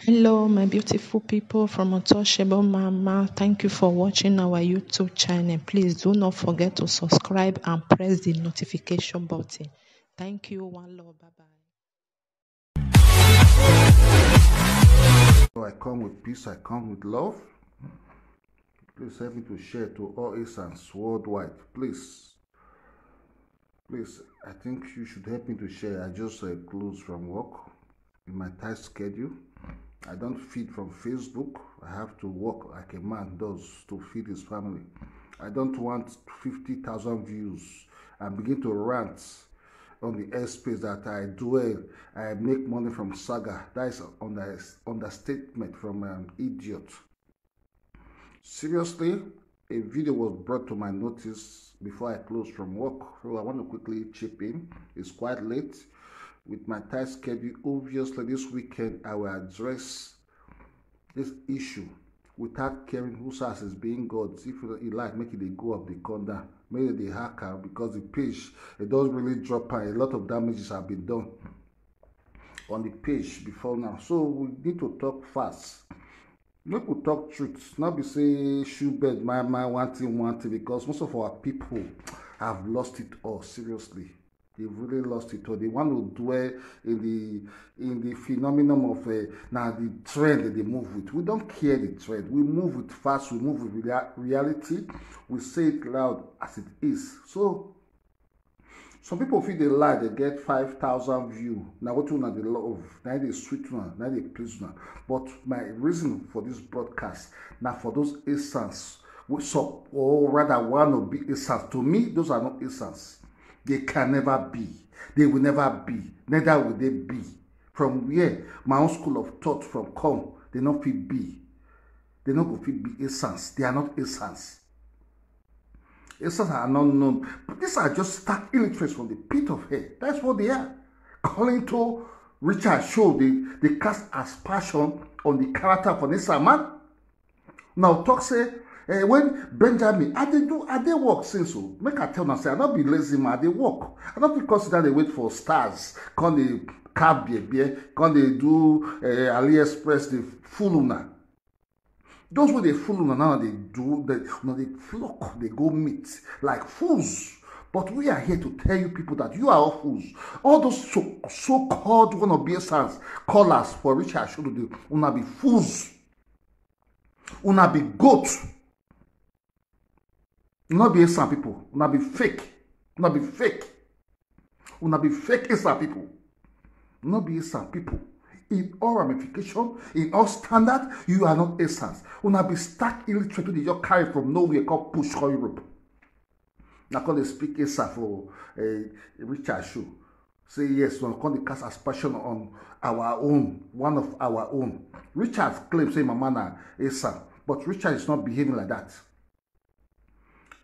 Hello, my beautiful people from Untouchable Mama. Thank you for watching our YouTube channel. Please do not forget to subscribe and press the notification button. Thank you. One love. Bye bye. I come with peace, I come with love. Please help me to share to all Asans worldwide. Please, I think you should help me to share. I just closed from work in my tight schedule. I don't feed from Facebook. I have to work like a man does to feed his family. I don't want 50,000 views and begin to rant on the airspace that I dwell. I make money from saga. That is understatement from an idiot. Seriously, a video was brought to my notice before I closed from work, so I want to quickly chip in. It's quite late. With my tight schedule, obviously this weekend I will address this issue without caring whose house is being God. If you like, make it a go up the corner, make it the hacker, because the page, it doesn't really drop and a lot of damages have been done on the page before now. So we need to talk fast. Make we talk truth, not be say shoe bed, my one thing, because most of our people have lost it all. Seriously, they've really lost it all. They want to dwell in the phenomenon of now the trend that they move with. We don't care the trend. We move with fast. We move with reality. We say it loud as it is. So some people feel they lie, they get 5,000 views. Now what you know they love, now they sweet one, now they please one. But my reason for this broadcast, now for those Asans, or rather one of big Asans. To me, those are not Asans. They can never be. They will never be. Neither will they be. From where my own school of thought from come, they not fit be. They not go fit be Asans. They are not Asans. Asans are not known. But these are just stark illiterates from the pit of hell. That's what they are. Calling to Richard Show, they cast aspersion on the character of an man. Now talk say, when Benjamin, I they work since so. Make I tell now say, I not be lazy man, they work. I not be consider they wait for stars. Can they cab beer, can they do AliExpress, the full una. Those who they fool now they do, they flock, they go meet like fools. But we are here to tell you people that you are all fools. All those so-called wannabe sons, callers for Richard Show, they wanna be fools. Wanna be goats. Not be some people. Wanna be fake. Wanna be fake. Wanna be fake some people. Not be some people. In all ramification, in all standard, you are not Asans. Una be stark illiterate that you carry from nowhere called push for Europe. Now call they speak Asa for Richard Show. Say yes, we call the cast aspersion on our own, one of our own. Richard claims say Mama na Asa, but Richard is not behaving like that.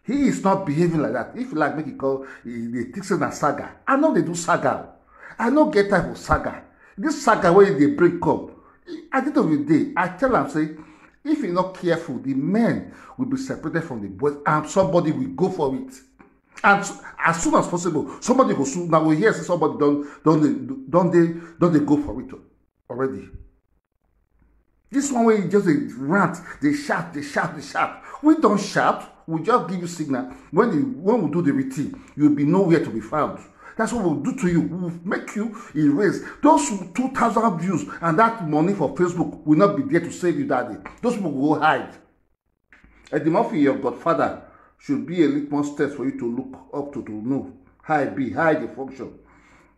He is not behaving like that. If you like, make it call the Tixon and Saga. I know they do Saga. I know get type of Saga. This saga where they break up, at the end of the day, I tell them, say, if you're not careful, the men will be separated from the boys and somebody will go for it. And so, as soon as possible, somebody will soon. Now we hear say somebody don't they go for it already. This one where you just rant, they shout. We don't shout, we just give you signal. When we do the routine, you'll be nowhere to be found. That's what we'll do to you. We'll make you erase. Those 2,000 views and that money for Facebook will not be there to save you that day. Those people will hide. Eddie Murphy, your godfather, should be a litmus test for you to look up to know how it be, how they function.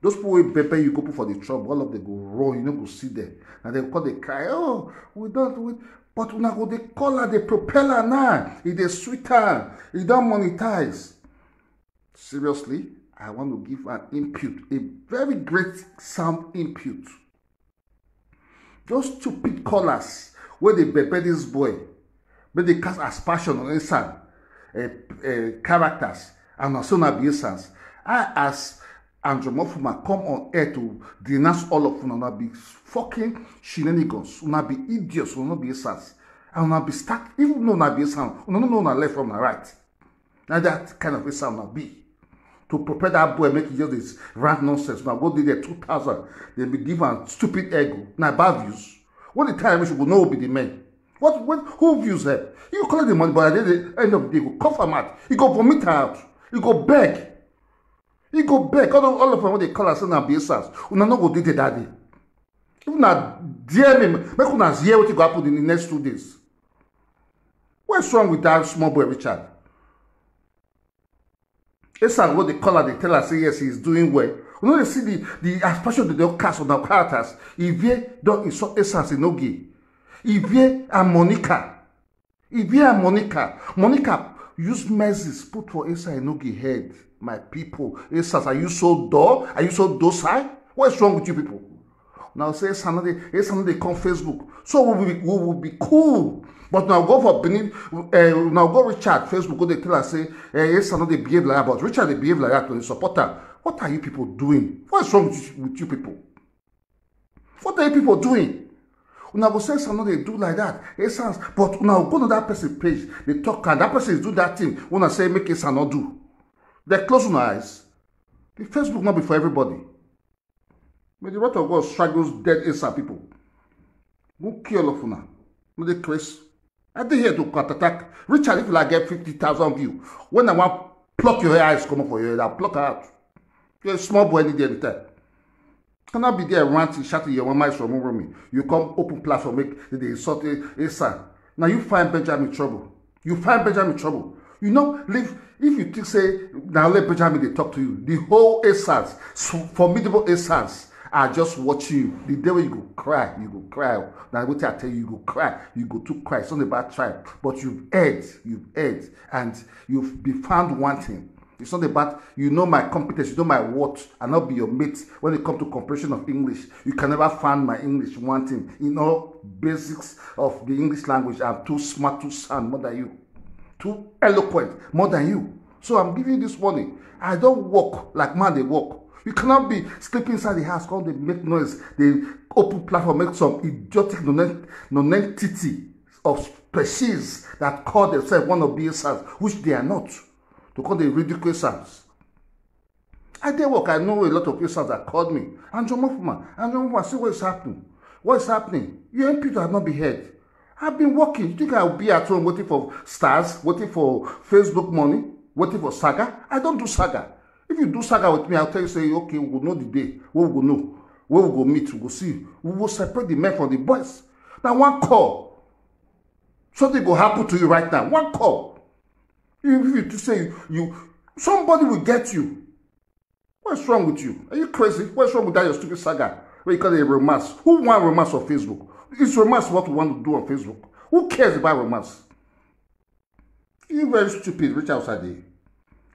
Those people will prepare you go put for the trouble. All of them go run, you know, go see them. And they call, they cry, oh, we don't. But when I go, they call her the propeller now. It's a sweeter. It don't monetize. Seriously? I want to give an input, a very great sound input. Those stupid callers, where they prepare this boy, where they cast aspersion on Asan characters, and also not be Asans. I ask Andrew Mofuma come on air to denounce all of them, not be fucking shenanigans, not be idiots, will not be Asans, and not be stuck, even though not be Asans, no left from the right. Now that kind of Asan not be. To prepare that boy, make it just this rant nonsense. Now go do there 2,000. They be given stupid ego. Now bad views. When the time should go, no be the men. Who views her? You collect the money, but at the end of the day, you go cough am out. You go vomit her out. You go beg. You go beg. All of them when they call us na BSAs. Una no go date that day. If una dear me, make una hear what you go happen in the next 2 days. What's wrong with that small boy Richard? Esas what they call her, they tell her say yes, he's doing well. You know they see the expression that they cast on the characters. Ivie don't insult Esas in Ogi. Ivie and Monica. Monica use mercies put for Esa Enogi head. My people, Esas, are you so dull? Are you so docile? What's wrong with you people? Now say Esa no dey come Facebook. So we will be cool. But now go for Benin, now go Richard Facebook, go they tell us say Esa no dey behave like that, but Richard they behave like that when they support her. What are you people doing? What's wrong with you people? What are you people doing? Una go say some they do like that. But now go to that person's page, they talk and that person is do that thing. Una say make it not do. They close your eyes. The Facebook not be for everybody. May the wrath of God strike those dead Asa people. Who kill of una? No they Chris. I did here to cut attack. Richard, if you like get 50,000 views, when I want pluck your eyes come up for your head, I'll pluck her out. You're a small boy any day anytime. Cannot be there ranting, shouting your one miles from over me. You come open platform, make the insult a son. Now you find Benjamin trouble. You know, if you think say now let Benjamin they talk to you, the whole Asans, formidable Asans are just watching you. The day when you go cry. Now what I tell you, you go cry, you go to cry. It's not about tribe, but you've erred, and you've been found wanting. It's not about, you know my competence, you know my worth, and not be your mate when it comes to comprehension of English. You can never find my English wanting. In all basics of the English language, I'm too smart, too sound more than you. Too eloquent more than you. So I'm giving you this warning. I don't walk like man they walk. You cannot be sleeping inside the house, called they make noise, they open platform, make some idiotic nonentity of species that call themselves one of BSAs, which they are not. To call the ridiculous sounds. I did work. I know a lot of people that called me. And John Mofuma, see what's happening. What's happening? You MP have not been heard. I've been working. You think I'll be at home waiting for stars, waiting for Facebook money, waiting for saga? I don't do saga. If you do saga with me, I'll tell you, say, okay, we'll know the day. We will know. Where we'll go meet, we'll see. We will separate the men from the boys. Now, one call. Something will happen to you right now. One call. If you to say somebody will get you. What's wrong with you? Are you crazy? What's wrong with that your stupid saga? Where you call it a romance? Who want romance on Facebook? Is romance what we want to do on Facebook? Who cares about romance? You're very stupid, reach outside there.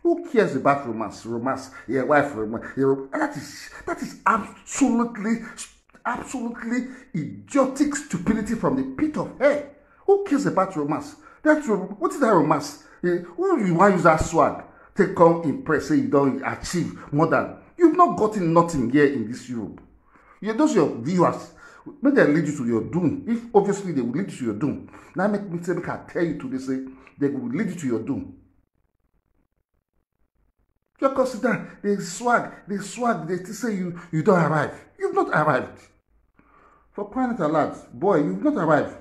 Who cares about romance? Romance, your wife, romance. That is absolutely idiotic stupidity from the pit of hell. Who cares about romance? What is that romance? Who you want to use that swag? Take come impress, say you don't achieve more than. You've not gotten nothing here in this Europe. Those your viewers, may they lead you to your doom. If obviously they will lead you to your doom. Now make me say, I tell you today, say they will lead you to your doom. You consider the swag, they say you don't arrive. You've not arrived. For crying out loud, boy, you've not arrived.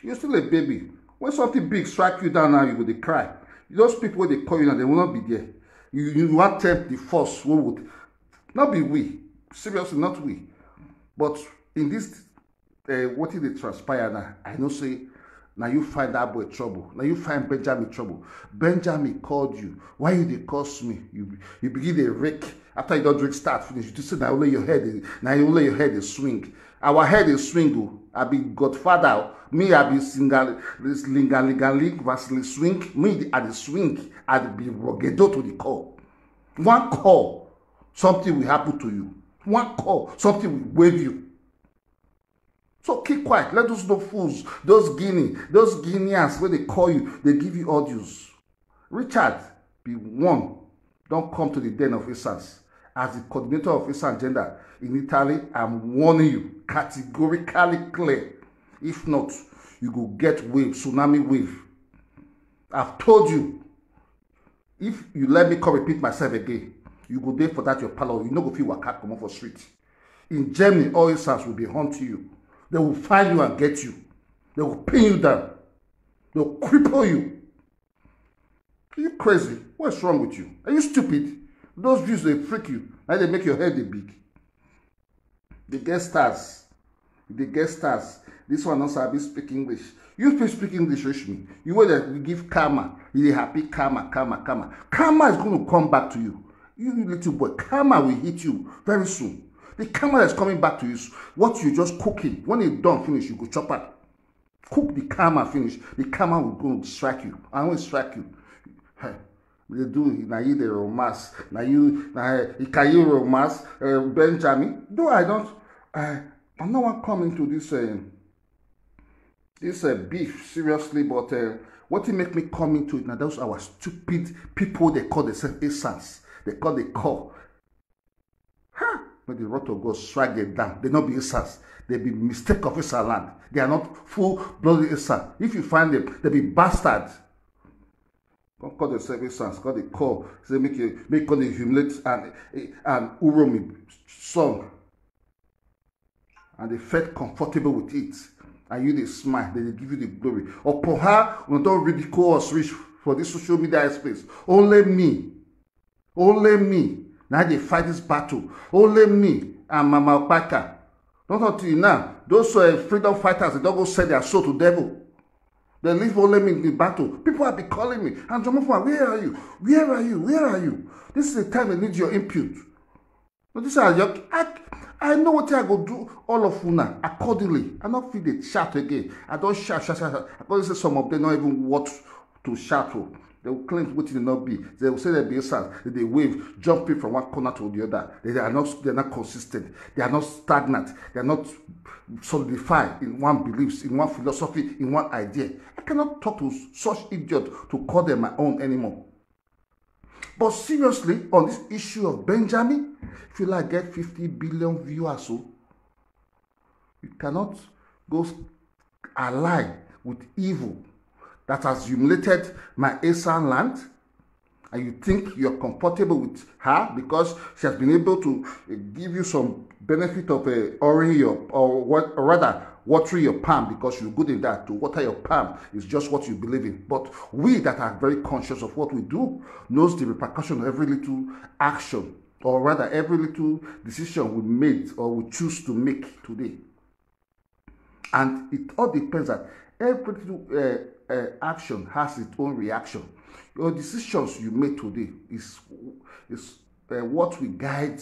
You're still a baby. When something big strike you down now, you will cry. Those people when they call you now, they will not be there. You want to tempt the force who would not be we. Seriously, not we. But in this, what did they transpire now? I know say, now you find that boy trouble. Now you find Benjamin trouble. Benjamin called you. Why you they curse me? You begin to rake. After you don't drink, start finish. You just say now only your head. Now you only your head is swing. Our head is swing. I be Godfather. Me I be single. This lingaling vasily swing. Me at the swing. I be rogedo to the call. One call, something will happen to you. One call, something will wave you. So keep quiet. Let those no fools, those Guineans, when they call you, they give you audios. Richard, be warned. Don't come to the den of Essence. As the coordinator of Essence Gender in Italy, I'm warning you, categorically clear. If not, you go get wave, tsunami wave. I've told you, if you let me come repeat myself again, you go there for that your palo. You know go feel waka come off for street. In Germany, all Essence will be haunting you. They will find you and get you. They will pin you down. They will cripple you. Are you crazy? What's wrong with you? Are you stupid? Those views, they freak you. And they make your head big. The guest stars. This one also be speak English. You speak English, reach me. You will that we give karma. You happy karma. Karma is going to come back to you. You little boy, karma will hit you very soon. The karma is coming back to you. What you just cooking, when it's done, finish, you go chop it. Cook the karma, finish. The karma will go strike you. I will strike you. They do now you the romance. Now you can you romance Benjamin? No, I don't. I'm not one coming to this beef seriously, but what it make me come into it now? Those are our stupid people. They call themselves Esans. They call the call. When the wrath of God strike them down, they not be Esans. They be mistake of Esa land. They are not full blooded Esa. If you find them, they be bastards. Don't call themselves Esans. Call the call. Say make call the humiliate and Uromi song. And they felt comfortable with it. And you they smile, they give you the glory. Or perhaps we don't ridicule us rich for this social media space. Only me. Now they fight this battle. Only me and Mama Opaka. Don't talk to you now. Those freedom fighters, they don't go sell their soul to devil. They leave only me in the battle. People have been calling me. And Jomofua, where are you? Where are you? This is the time they need your input. But this is I know what I go do all of una accordingly. I not feel the shout again. I don't shout. I go say some of them not even what to shout to. They will claim what it not be. They will say they be sad. They wave, jumping from one corner to the other. They're not consistent. They are not stagnant. They are not solidified in one beliefs, in one philosophy, in one idea. I cannot talk to such idiot to call them my own anymore. But seriously, on this issue of Benjamin, if you like get 50 billion viewers, so you cannot go ally with evil that has humiliated my Esan land, and you think you're comfortable with her because she has been able to give you some benefit of watering your palm because you're good in that. To water your palm is just what you believe in. But we that are very conscious of what we do knows the repercussion of every little action, or rather every little decision we made or we choose to make today. And it all depends that every little action has its own reaction. Your decisions you make today is what will guide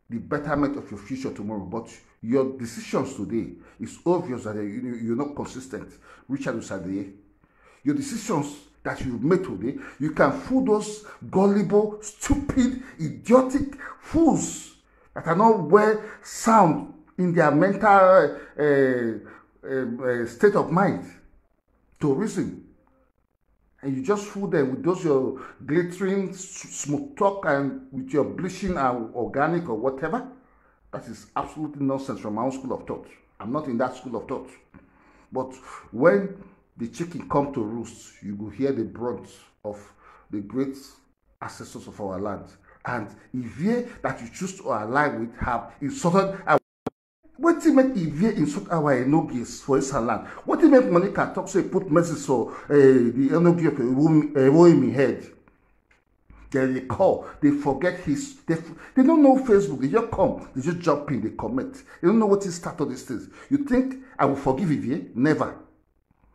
the betterment of your future tomorrow. But your decisions today, it's obvious that you're not consistent. Richard Usadeye. Your decisions that you've made today, you can fool those gullible, stupid, idiotic fools that are not well sound in their mental state of mind to reason. And you just fool them with those your glittering smooth talk and with your bleaching and organic or whatever. That is absolutely nonsense from my own school of thought. I'm not in that school of thought. But when the chicken come to roost, you will hear the brunt of the great ancestors of our land. And Ivie that you choose to align with have insulted our. What do you make Ivie insult our Enogies for his land? What do you make Monica talk so he put messages for the Enogi of Ewoimi head? They call, they forget they don't know Facebook. They just come, they just jump in, they comment. They don't know what is start of these things. You think I will forgive Ivie? Never.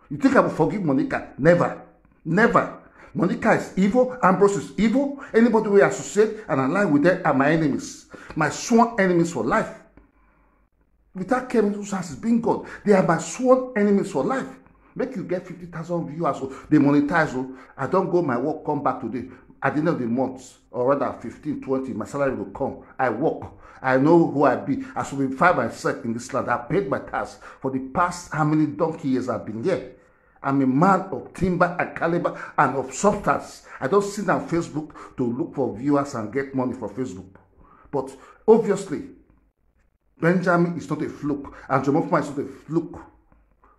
You think I will forgive Monica? Never. Never. Monica is evil. Ambrose is evil. Anybody who associate and align with them are my enemies. My sworn enemies for life. Without caring whose house is being God, they are my sworn enemies for life. Make you get 50,000 viewers, so they monetize. So I don't go my work, come back today. At the end of the month, or rather 15, 20, my salary will come. I work. I know who I be. I should be find myself in this land. I paid my tax for the past how many donkey years I've been here. I'm a man of timber and caliber and of substance. I don't sit on Facebook to look for viewers and get money for Facebook. But obviously, Benjamin is not a fluke, and Jomofuma is not a fluke.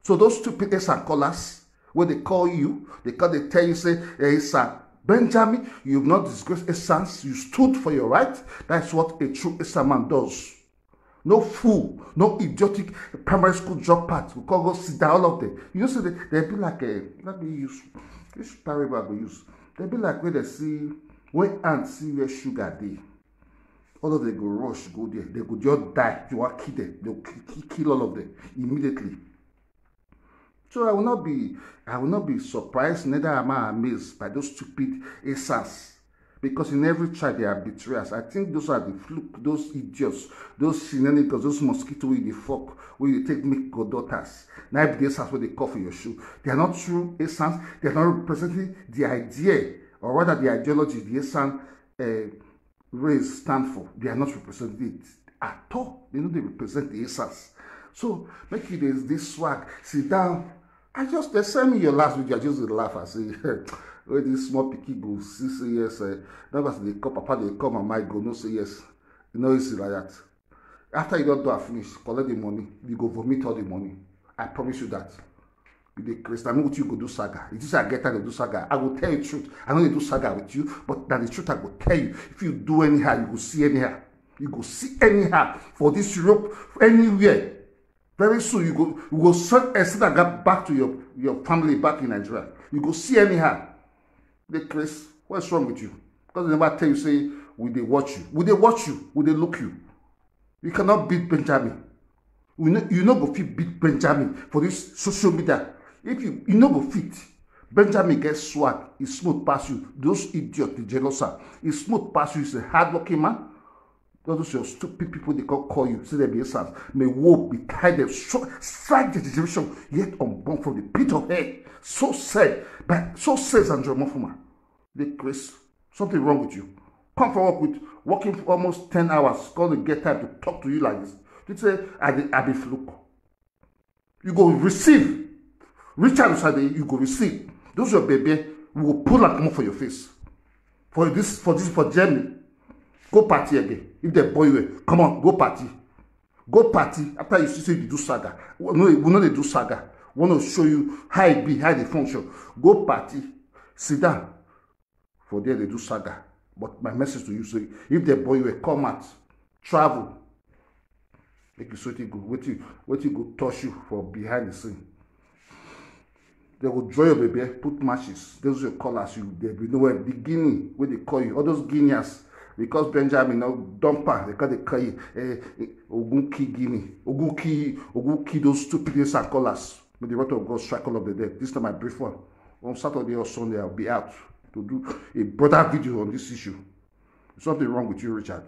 So those stupid Esa callers, when they call you, they tell you, say, Esa, Benjamin, you've not disgraced Esans, you stood for your right. That's what a true Esa man does. no fool, no idiotic primary school dropout. We call go sit down, all of them. You know, so they be like let me use this parable I go use. They be like when they see when ants see where sugar dey. All of them go rush, go there. They go just die. You want kill them. They'll kill all of them immediately. So I will not be surprised, neither am I amazed by those stupid assassins. Because in every tribe there are betrayers. I think those are the fluke, those idiots, those shenanigans, those mosquitoes in the fork where you take make goddaughters. Now if the assassins where they cough in your shoe. They are not true assassins. They are not representing the idea, or rather the ideology the assassin race stand for. They are not representing it at all. They know they represent the assassins. So make it this swag. Sit down. They send me your last video. I just laugh and say, where this small picky go, say yes. Never say they come, papa they come and my go, no say yes. You know it's like that. After you don't do a finish, collect the money, you go vomit all the money. I promise you that. The Christian, I know what you go do saga. If you say I get time to do saga, I will tell you the truth. I know they do saga with you, but that the truth I will tell you. If you do anyhow, you go see anyhow. You go see anyhow for this Europe, anywhere. Very soon you go send a back to your family back in Nigeria. You go see anyhow. The Chris, what's wrong with you? Because they never tell you, say, will they watch you? Will they watch you? Will they look you? You cannot beat Benjamin. You no go fit beat Benjamin for this social media. If you no go fit, Benjamin gets swag. He's smooth past you. Those idiots, the jealous are. He's smooth past you. He's a hardworking man. Those your stupid people they call you, say they be sons. May woe be tied them, strike the generation yet unborn from the pit of hell. So said, but so says Andrew Mofuma. The Chris, something wrong with you. Come for work with working for almost 10 hours, gonna get time to talk to you like this. You say I be fluke. You go receive. Richard Usade, you go receive. Those your baby will pull and come up for your face. For Germany. Go party again. If they boy you, come on, go party. Go party. After you see you do saga. We know they do saga. We want to show you how it be, how they function. Go party. Sit down. For there they do saga. But my message to you is, if they boy you, come out. Travel. Make you so you go. Wait you go touch you for behind the scene. They will draw your baby, put matches. Those your callers you. They will know where beginning where they call you. All those Guineas. Because Benjamin now dumper, they call you Ogunki Guinea, Ogunki those stupid and callers. May the wrath of God strike all of the dead. This time I brief one. On Saturday or Sunday I'll be out to do a broader video on this issue. There's something wrong with you, Richard.